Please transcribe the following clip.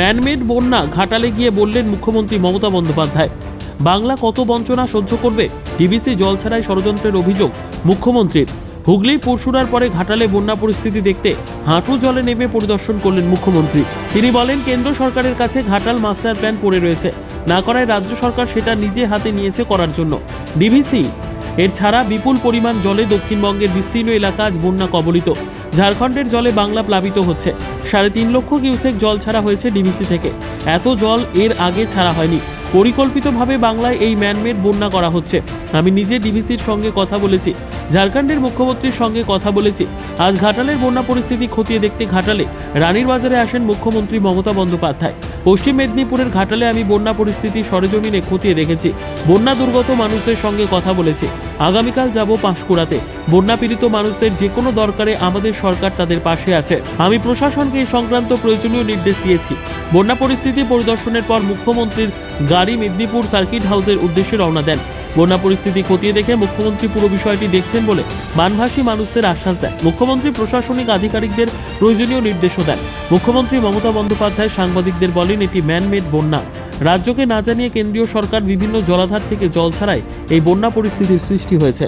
Man-made বন্যা ঘাটালে গিয়ে বললেন মুখ্যমন্ত্রী মমতা বন্দ্যোপাধ্যায়। বাংলা কত বঞ্চনা সহ্য করবে? ডিভিসি জল ছাড়াই ষড়যন্ত্রের অভিযোগ মুখ্যমন্ত্রীর। হুগলির পরশুরার পরে ঘাটালে বন্যা পরিস্থিতি দেখতে হাঁটু জলে নেমে পরিদর্শন করলেন মুখ্যমন্ত্রী। তিনি বলেন, কেন্দ্র সরকারের কাছে ঘাটাল মাস্টার প্ল্যান পড়ে রয়েছে, না করায় রাজ্য সরকার সেটা নিজে হাতে নিয়েছে করার জন্য। ডিভিসি এর ছাড়া বিপুল পরিমাণ জলে দক্ষিণবঙ্গের বিস্তীর্ণ এলাকা আজ বন্যা কবলিত। ঝাড়খণ্ডের জলে বাংলা প্লাবিত হচ্ছে। 3.5 লক্ষ কিউসেক জল ছাড়া হয়েছে ডিভিসি থেকে। এত জল এর আগে ছাড়া হয়নি। পরিকল্পিতভাবে বাংলায় এই ম্যানমেড বন্যা করা হচ্ছে। আমি নিজে ডিভিসির সঙ্গে কথা বলেছি, ঝাড়খণ্ডের মুখ্যমন্ত্রীর সঙ্গে কথা বলেছি। আজ ঘাটালের বন্যা পরিস্থিতি খতিয়ে দেখতে ঘাটালে রানীর বাজারে আসেন মুখ্যমন্ত্রী মমতা বন্দ্যোপাধ্যায়। পশ্চিম মেদিনীপুরের ঘাটালে আমি বন্যা পরিস্থিতি সরেজমিনে খতিয়ে দেখেছি। বন্যা দুর্গত মানুষদের সঙ্গে কথা বলেছি। আগামীকাল যাব পাঁশকুড়াতে। বন্যা পীড়িত মানুষদের যে কোনো দরকারে আমাদের সরকার তাদের পাশে আছে। আমি প্রশাসনকে এই সংক্রান্ত প্রয়োজনীয় নির্দেশ দিয়েছি। বন্যা পরিস্থিতি পরিদর্শনের পর মুখ্যমন্ত্রীর গাড়ি মেদিনীপুর সার্কিট হাউসের উদ্দেশ্যে রওনা দেন। বন্যা পরিস্থিতি খতিয়ে দেখে মুখ্যমন্ত্রী পুরো বিষয়টি দেখছেন বলে বানভাসী মানুষদের আশ্বাস দেন। মুখ্যমন্ত্রী প্রশাসনিক আধিকারিকদের প্রয়োজনীয় নির্দেশও দেন। মুখ্যমন্ত্রী মমতা বন্দ্যোপাধ্যায় সাংবাদিকদের বলেন, এটি ম্যানমেড বন্যা। রাজ্যকে না জানিয়ে কেন্দ্রীয় সরকার বিভিন্ন জলাধার থেকে জল ছাড়াই এই বন্যা পরিস্থিতির সৃষ্টি হয়েছে।